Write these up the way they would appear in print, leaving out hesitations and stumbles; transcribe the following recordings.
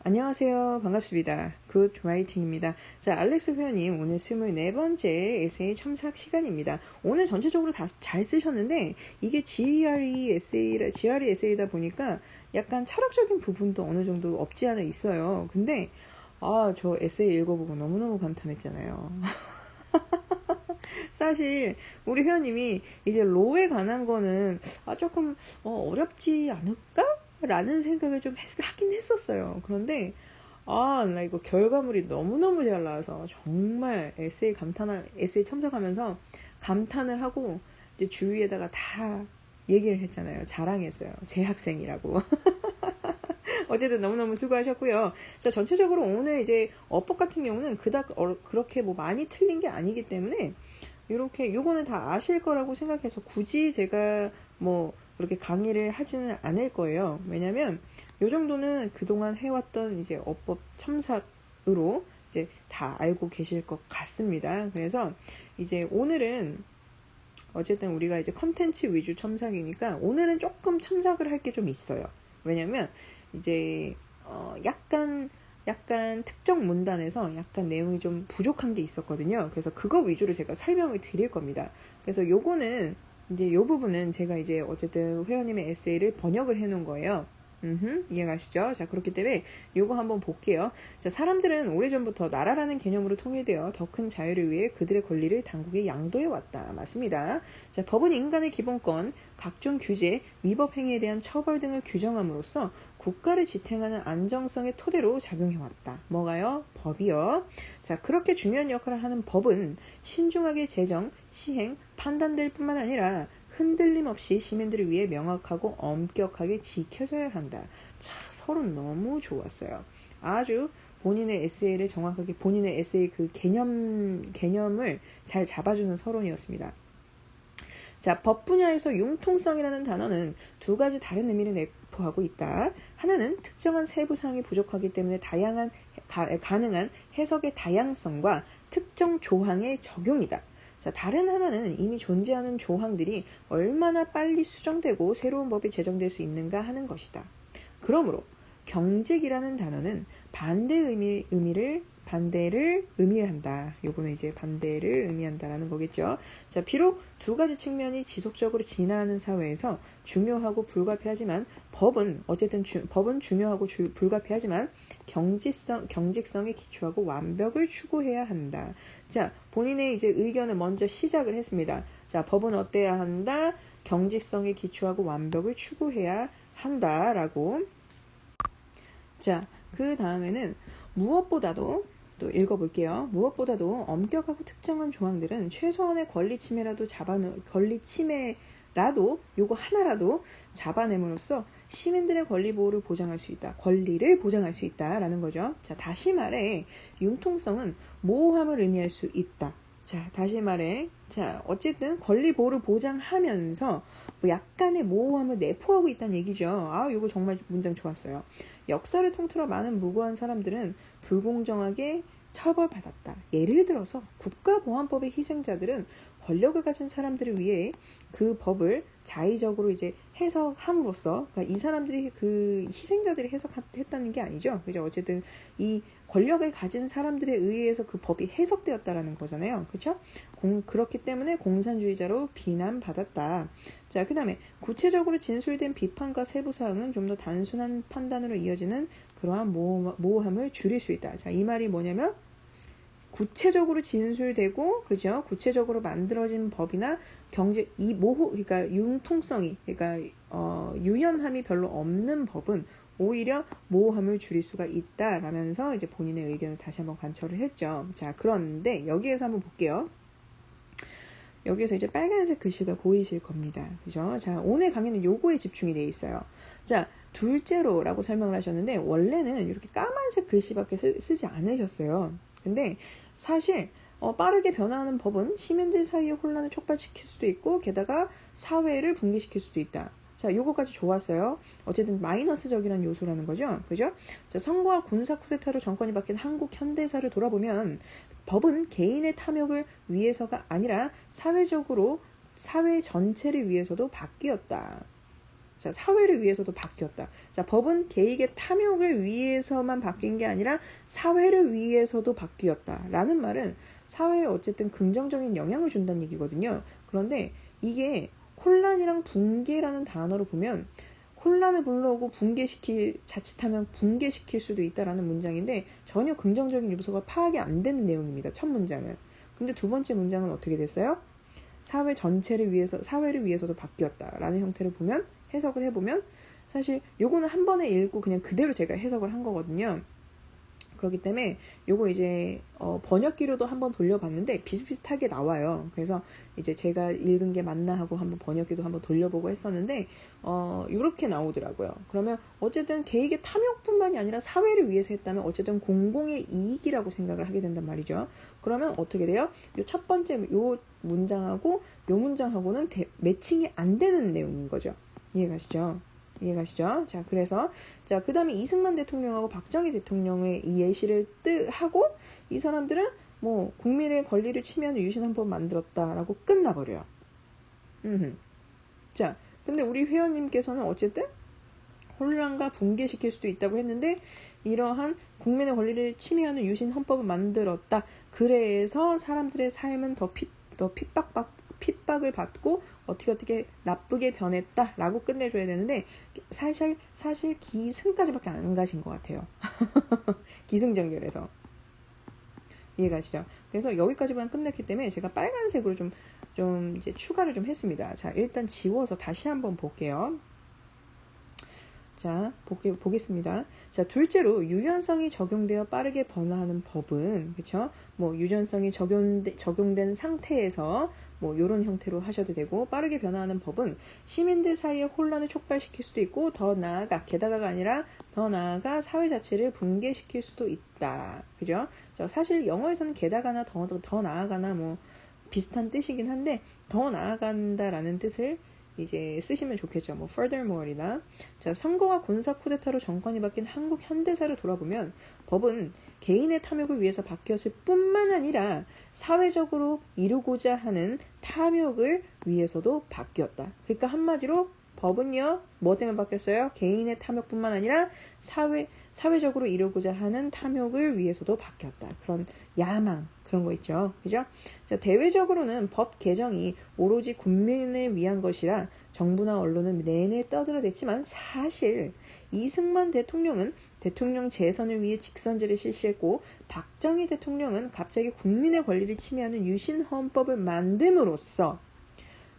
안녕하세요. 반갑습니다. 굿 라이팅입니다. 자, 알렉스 회원님, 오늘 24번째 에세이 첨삭 시간입니다. 오늘 전체적으로 다 잘 쓰셨는데, 이게 GRE 에세이다 보니까 약간 철학적인 부분도 어느 정도 없지 않아 있어요. 근데, 저 에세이 읽어보고 너무너무 감탄했잖아요. 사실, 우리 회원님이 이제 로에 관한 거는, 조금, 어렵지 않을까? 라는 생각을 좀 하긴 했었어요. 그런데, 나 이거 결과물이 너무너무 잘 나와서 정말 에세이 첨삭하면서 감탄을 하고 이제 주위에다가 다 얘기를 했잖아요. 자랑했어요. 제 학생이라고. 어쨌든 너무너무 수고하셨고요. 자, 전체적으로 오늘 이제 어법 같은 경우는 그닥 그렇게 뭐 많이 틀린 게 아니기 때문에 이렇게 요거는 다 아실 거라고 생각해서 굳이 제가 뭐 그렇게 강의를 하지는 않을 거예요. 왜냐면 요 정도는 그동안 해왔던 이제 어법 첨삭으로 이제 다 알고 계실 것 같습니다. 그래서 이제 오늘은 어쨌든 우리가 이제 컨텐츠 위주 첨삭이니까 오늘은 조금 첨삭을 할 게 좀 있어요. 왜냐면 이제 약간 특정 문단에서 약간 내용이 좀 부족한 게 있었거든요. 그래서 그거 위주로 제가 설명을 드릴 겁니다. 그래서 요거는 이제 요 부분은 제가 이제 어쨌든 회원님의 에세이를 번역을 해 놓은 거예요. 이해가시죠? 자, 그렇기 때문에 요거 한번 볼게요. 자, 사람들은 오래전부터 나라라는 개념으로 통일되어 더 큰 자유를 위해 그들의 권리를 당국에 양도해 왔다. 맞습니다. 자, 법은 인간의 기본권, 각종 규제, 위법 행위에 대한 처벌 등을 규정함으로써 국가를 지탱하는 안정성의 토대로 작용해 왔다. 뭐가요? 법이요. 자, 그렇게 중요한 역할을 하는 법은 신중하게 제정, 시행, 판단될 뿐만 아니라 흔들림 없이 시민들을 위해 명확하고 엄격하게 지켜져야 한다. 자, 서론 너무 좋았어요. 아주 본인의 에세이를 정확하게 본인의 에세이 그 개념을 잘 잡아주는 서론이었습니다. 자, 법 분야에서 융통성이라는 단어는 두 가지 다른 의미를 내포하고 있다. 하나는 특정한 세부 사항이 부족하기 때문에 가능한 해석의 다양성과 특정 조항의 적용이다. 자, 다른 하나는 이미 존재하는 조항들이 얼마나 빨리 수정되고 새로운 법이 제정될 수 있는가 하는 것이다. 그러므로 경직이라는 단어는 반대를 의미한다. 요거는 이제 반대를 의미한다라는 거겠죠. 자, 비록 두 가지 측면이 지속적으로 진화하는 사회에서 중요하고 불가피하지만 법은 중요하고 불가피하지만 경직성에 기초하고 완벽을 추구해야 한다. 자, 본인의 이제 의견을 먼저 시작을 했습니다. 자, 법은 어때야 한다? 경직성에 기초하고 완벽을 추구해야 한다라고. 자, 그 다음에는 무엇보다도 또 읽어볼게요. 무엇보다도 엄격하고 특정한 조항들은 최소한의 권리 침해라도 요거 하나라도 잡아냄으로써 시민들의 권리를 보장할 수 있다라는 거죠. 자, 다시 말해 융통성은 모호함을 의미할 수 있다. 자, 다시 말해, 자, 어쨌든 권리 보호를 보장하면서 뭐 약간의 모호함을 내포하고 있다는 얘기죠. 이거 정말 문장 좋았어요. 역사를 통틀어 많은 무고한 사람들은 불공정하게 처벌받았다. 예를 들어서 국가보안법의 희생자들은 권력을 가진 사람들을 위해 그 법을 자의적으로 이제 해석함으로써, 그러니까 이 사람들이 그 희생자들이 해석했다는 게 아니죠. 그죠? 어쨌든 이 권력을 가진 사람들에 의해서 그 법이 해석되었다라는 거잖아요. 그렇죠? 그렇기 때문에 공산주의자로 비난받았다. 자, 그 다음에 구체적으로 진술된 비판과 세부사항은 좀 더 단순한 판단으로 이어지는 그러한 모호함을 줄일 수 있다. 자, 이 말이 뭐냐면 구체적으로 진술되고, 그죠? 구체적으로 만들어진 법이나 그러니까 융통성이, 그러니까 유연함이 별로 없는 법은 오히려 모호함을 줄일 수가 있다라면서 이제 본인의 의견을 다시 한번 관철을 했죠. 자, 그런데 여기에서 한번 볼게요. 여기에서 이제 빨간색 글씨가 보이실 겁니다. 그죠? 자, 오늘 강의는 요거에 집중이 되어 있어요. 자, 둘째로라고 설명을 하셨는데 원래는 이렇게 까만색 글씨밖에 쓰지 않으셨어요. 근데 사실 빠르게 변화하는 법은 시민들 사이의 혼란을 촉발시킬 수도 있고 게다가 사회를 붕괴시킬 수도 있다. 자, 요거까지 좋았어요. 어쨌든 마이너스적이라는 요소라는 거죠. 그죠? 자, 선거와 군사 쿠데타로 정권이 바뀐 한국 현대사를 돌아보면 법은 개인의 탐욕을 위해서가 아니라 사회 전체를 위해서도 바뀌었다. 자, 사회를 위해서도 바뀌었다. 자, 법은 개인의 탐욕을 위해서만 바뀐 게 아니라 사회를 위해서도 바뀌었다. 라는 말은 사회에 어쨌든 긍정적인 영향을 준다는 얘기거든요. 그런데 이게 혼란이랑 붕괴라는 단어로 보면 혼란을 불러오고 자칫하면 붕괴시킬 수도 있다라는 문장인데 전혀 긍정적인 요소가 파악이 안 되는 내용입니다. 첫 문장은. 근데 두 번째 문장은 어떻게 됐어요? 사회를 위해서도 바뀌었다라는 형태를 보면 해석을 해보면 사실 요거는 한 번에 읽고 그냥 그대로 제가 해석을 한 거거든요. 그렇기 때문에 요거 이제 번역기로도 한번 돌려봤는데 비슷비슷하게 나와요. 그래서 이제 제가 읽은 게 맞나 하고 한번 번역기도 한번 돌려보고 했었는데 요렇게 나오더라고요. 그러면 어쨌든 개인의 탐욕뿐만이 아니라 사회를 위해서 했다면 어쨌든 공공의 이익이라고 생각을 하게 된단 말이죠. 그러면 어떻게 돼요? 요 첫 번째 요 문장하고 요 문장하고는 매칭이 안 되는 내용인 거죠. 이해가시죠? 자, 그래서 자, 그다음에 이승만 대통령하고 박정희 대통령의 이 예시를 하고 이 사람들은 뭐 국민의 권리를 침해하는 유신헌법 만들었다라고 끝나버려요. 자, 근데 우리 회원님께서는 어쨌든 혼란과 붕괴시킬 수도 있다고 했는데 이러한 국민의 권리를 침해하는 유신헌법을 만들었다. 그래서 사람들의 삶은 더 핍박을 받고 어떻게 나쁘게 변했다라고 끝내줘야 되는데 사실 기승까지밖에 안 가신 것 같아요. 기승전결해서 이해가시죠? 그래서 여기까지만 끝냈기 때문에 제가 빨간색으로 좀 이제 추가를 좀 했습니다. 자, 일단 지워서 다시 한번 볼게요. 자, 보겠습니다. 자, 둘째로 유연성이 적용되어 빠르게 변화하는 법은, 그쵸? 뭐, 유연성이 적용된 상태에서 뭐, 요런 형태로 하셔도 되고, 빠르게 변화하는 법은 시민들 사이에 혼란을 촉발시킬 수도 있고, 게다가가 아니라 더 나아가 사회 자체를 붕괴시킬 수도 있다. 그죠? 자, 사실 영어에서는 게다가나 더 나아가나 뭐, 비슷한 뜻이긴 한데, 더 나아간다라는 뜻을 이제 쓰시면 좋겠죠. 뭐 furthermore이나 자, 선거와 군사 쿠데타로 정권이 바뀐 한국 현대사를 돌아보면 법은 개인의 탐욕을 위해서 바뀌었을 뿐만 아니라 사회적으로 이루고자 하는 탐욕을 위해서도 바뀌었다. 그러니까 한마디로 법은요, 뭐 때문에 바뀌었어요? 개인의 탐욕뿐만 아니라 사회적으로 이루고자 하는 탐욕을 위해서도 바뀌었다. 그런 야망, 그런 거 있죠. 그죠? 자, 대외적으로는 법 개정이 오로지 국민을 위한 것이라 정부나 언론은 내내 떠들어댔지만 사실 이승만 대통령은 대통령 재선을 위해 직선제를 실시했고 박정희 대통령은 갑자기 국민의 권리를 침해하는 유신헌법을 만듦으로써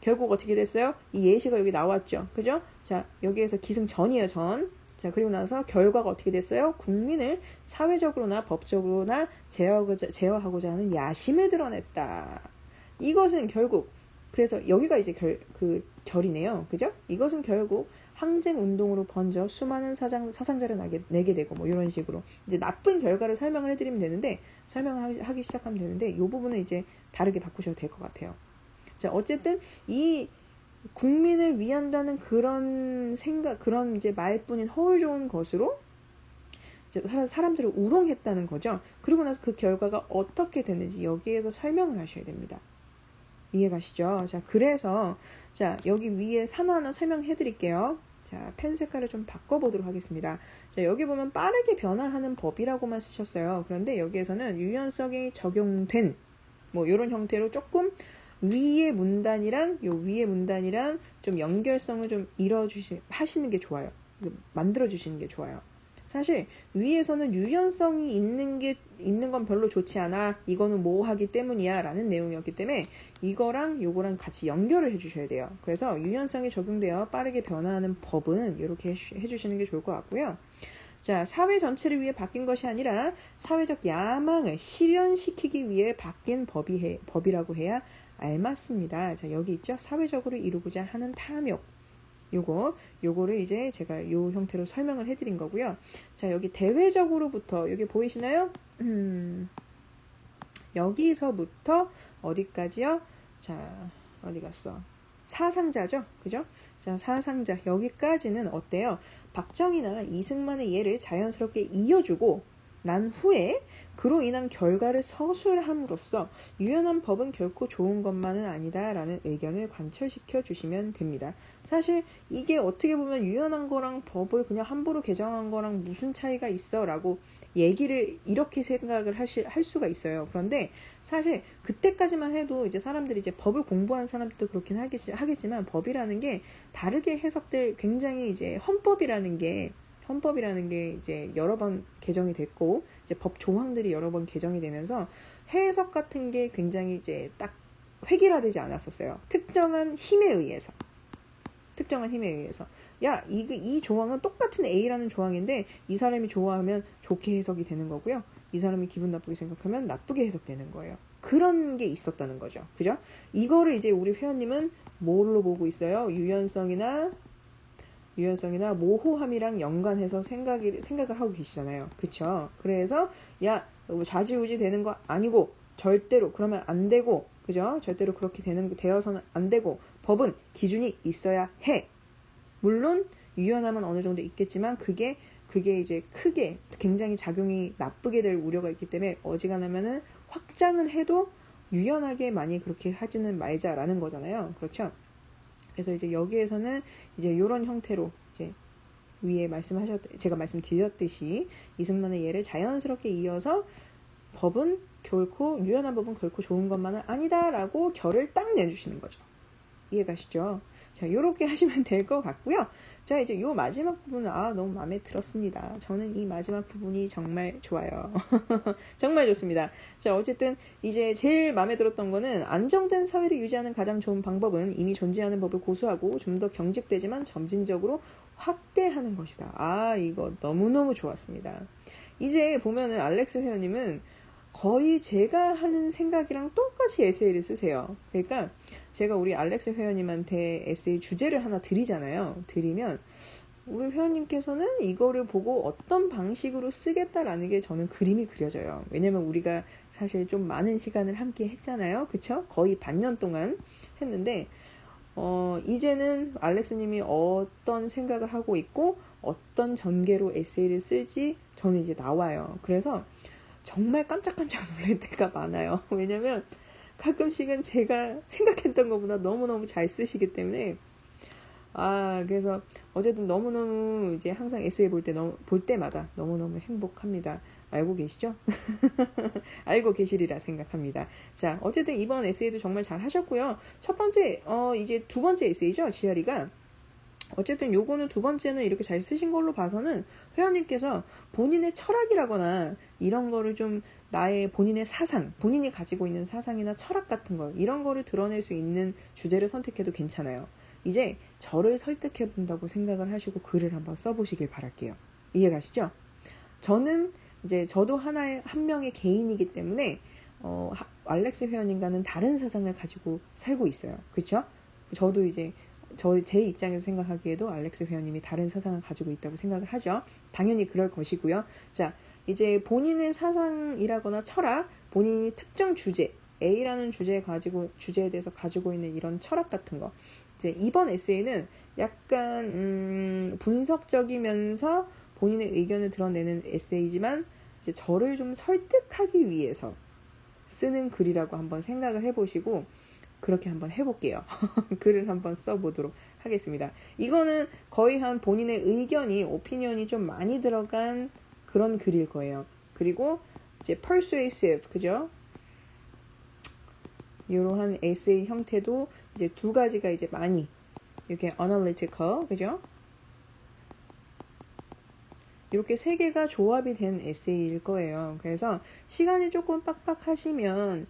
결국 어떻게 됐어요? 이 예시가 여기 나왔죠. 그죠? 자, 여기에서 기승전이에요, 전. 자, 그리고 나서 결과가 어떻게 됐어요? 국민을 사회적으로나 법적으로나 제어하고자 하는 야심을 드러냈다. 이것은 결국, 그래서 여기가 이제 결이네요. 그죠? 이것은 결국 항쟁 운동으로 번져 수많은 사상자를 내게 되고 뭐 이런 식으로 이제 나쁜 결과를 설명을 해드리면 되는데 설명을 하기 시작하면 되는데 이 부분은 이제 다르게 바꾸셔도 될 것 같아요. 자, 어쨌든 이 국민을 위한다는 그런 이제 말뿐인 허울 좋은 것으로 이제 사람들을 우롱했다는 거죠. 그리고 나서 그 결과가 어떻게 됐는지 여기에서 설명을 하셔야 됩니다. 이해가시죠? 자, 그래서 자, 여기 위에 하나하나 설명해 드릴게요. 자, 펜 색깔을 좀 바꿔보도록 하겠습니다. 자, 여기 보면 빠르게 변화하는 법이라고만 쓰셨어요. 그런데 여기에서는 유연성이 적용된 뭐 이런 형태로 조금 위의 문단이랑 좀 연결성을 좀 하시는 게 좋아요. 만들어 주시는 게 좋아요. 사실 위에서는 유연성이 있는 건 별로 좋지 않아. 이거는 뭐 하기 때문이야 라는 내용이었기 때문에 이거랑 요거랑 같이 연결을 해주셔야 돼요. 그래서 유연성이 적용되어 빠르게 변화하는 법은 이렇게 해주시는 게 좋을 것 같고요. 자, 사회 전체를 위해 바뀐 것이 아니라 사회적 야망을 실현시키기 위해 바뀐 법이라고 해야 알맞습니다. 자, 여기 있죠? 사회적으로 이루고자 하는 탐욕. 요거를 이제 제가 요 형태로 설명을 해드린 거고요. 자, 여기 대외적으로부터, 여기 보이시나요? 여기서부터 어디까지요? 자, 어디 갔어? 사상자죠? 그죠? 자, 사상자. 여기까지는 어때요? 박정희나 이승만의 예를 자연스럽게 이어주고, 난 후에 그로 인한 결과를 서술함으로써 유연한 법은 결코 좋은 것만은 아니다 라는 의견을 관철시켜 주시면 됩니다. 사실 이게 어떻게 보면 유연한 거랑 법을 그냥 함부로 개정한 거랑 무슨 차이가 있어 라고 얘기를 이렇게 생각을 할 수가 있어요. 그런데 사실 그때까지만 해도 이제 사람들이 이제 법을 공부한 사람들도 그렇긴 하겠지만 법이라는 게 다르게 해석될 굉장히 이제 헌법이라는 게 이제 여러 번 개정이 됐고 이제 법 조항들이 여러 번 개정이 되면서 해석 같은 게 굉장히 이제 딱 획일화되지 않았었어요. 특정한 힘에 의해서. 야, 이 조항은 똑같은 A라는 조항인데 이 사람이 좋아하면 좋게 해석이 되는 거고요. 이 사람이 기분 나쁘게 생각하면 나쁘게 해석되는 거예요. 그런 게 있었다는 거죠. 그죠? 이거를 이제 우리 회원님은 뭘로 보고 있어요? 유연성이나 모호함이랑 연관해서 생각을 하고 계시잖아요. 그쵸? 그래서 야, 좌지우지 되는 거 아니고 절대로 그러면 안 되고 그죠? 절대로 그렇게 되어서는 안 되고 법은 기준이 있어야 해. 물론 유연함은 어느 정도 있겠지만 그게 이제 크게 굉장히 작용이 나쁘게 될 우려가 있기 때문에 어지간하면은 확장을 해도 유연하게 많이 그렇게 하지는 말자라는 거잖아요. 그렇죠? 그래서 이제 여기에서는 이제 이런 형태로 이제 위에 제가 말씀드렸듯이 이승만의 예를 자연스럽게 이어서 유연한 법은 결코 좋은 것만은 아니다라고 결을 딱 내주시는 거죠. 이해가시죠? 자, 요렇게 하시면 될 것 같고요. 자, 이제 요 마지막 부분은 너무 마음에 들었습니다. 저는 이 마지막 부분이 정말 좋아요. 정말 좋습니다. 자, 어쨌든 이제 제일 마음에 들었던 거는 안정된 사회를 유지하는 가장 좋은 방법은 이미 존재하는 법을 고수하고 좀 더 경직되지만 점진적으로 확대하는 것이다. 이거 너무너무 좋았습니다. 이제 보면은 알렉스 회원님은 거의 제가 하는 생각이랑 똑같이 에세이를 쓰세요. 그러니까 제가 우리 알렉스 회원님한테 에세이 주제를 하나 드리면 우리 회원님께서는 이거를 보고 어떤 방식으로 쓰겠다라는 게 저는 그림이 그려져요. 왜냐면 우리가 사실 좀 많은 시간을 함께 했잖아요. 그쵸? 거의 반년 동안 했는데 이제는 알렉스님이 어떤 생각을 하고 있고 어떤 전개로 에세이를 쓸지 저는 이제 나와요. 그래서 정말 깜짝깜짝 놀랄 때가 많아요. 왜냐면 가끔씩은 제가 생각했던 것보다 너무너무 잘 쓰시기 때문에 그래서 어쨌든 너무너무 이제 항상 에세이 볼 때마다 너무너무 행복합니다. 알고 계시죠? 알고 계시리라 생각합니다. 자, 어쨌든 이번 에세이도 정말 잘 하셨고요. 첫 번째, 이제 두 번째 에세이죠. 지아리가. 어쨌든 요거는 두 번째는 이렇게 잘 쓰신 걸로 봐서는 회원님께서 본인의 철학이라거나 이런 거를 좀 나의 본인의 사상, 본인이 가지고 있는 사상이나 철학 같은 거 이런 거를 드러낼 수 있는 주제를 선택해도 괜찮아요. 이제 저를 설득해 본다고 생각을 하시고 글을 한번 써보시길 바랄게요. 이해가시죠? 저도 한 명의 개인이기 때문에 알렉스 회원님과는 다른 사상을 가지고 살고 있어요. 그렇죠? 저도 이제 제 입장에서 생각하기에도 알렉스 회원님이 다른 사상을 가지고 있다고 생각을 하죠. 당연히 그럴 것이고요. 자, 이제 본인의 사상이라거나 철학, 본인이 특정 주제, A라는 주제에 대해서 가지고 있는 이런 철학 같은 거. 이제 이번 에세이는 약간 분석적이면서 본인의 의견을 드러내는 에세이지만 이제 저를 좀 설득하기 위해서 쓰는 글이라고 한번 생각을 해보시고 그렇게 한번 해볼게요. 글을 한번 써보도록 하겠습니다. 이거는 거의 한 본인의 오피니언이 좀 많이 들어간 그런 글일 거예요. 그리고 이제 persuasive, 그죠? 이러한 에세이 형태도 이제 두 가지가 이제 많이 이렇게 analytical, 그죠? 이렇게 세 개가 조합이 된 에세이일 거예요. 그래서 시간이 조금 빡빡하시면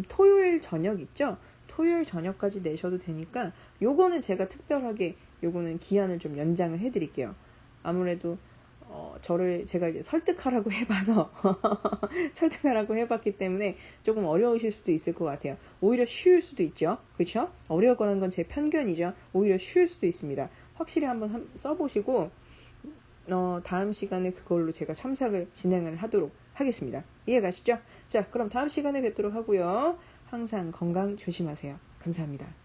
토요일 저녁 있죠? 토요일 저녁까지 내셔도 되니까 요거는 제가 특별하게 요거는 기한을 좀 연장을 해드릴게요. 아무래도 제가 이제 설득하라고 해봐서 설득하라고 해봤기 때문에 조금 어려우실 수도 있을 것 같아요. 오히려 쉬울 수도 있죠. 그렇죠? 어려워하는 건 제 편견이죠. 오히려 쉬울 수도 있습니다. 확실히 한번 써보시고 다음 시간에 그걸로 제가 진행을 하도록 하겠습니다. 이해가시죠? 자, 그럼 다음 시간에 뵙도록 하고요. 항상 건강 조심하세요. 감사합니다.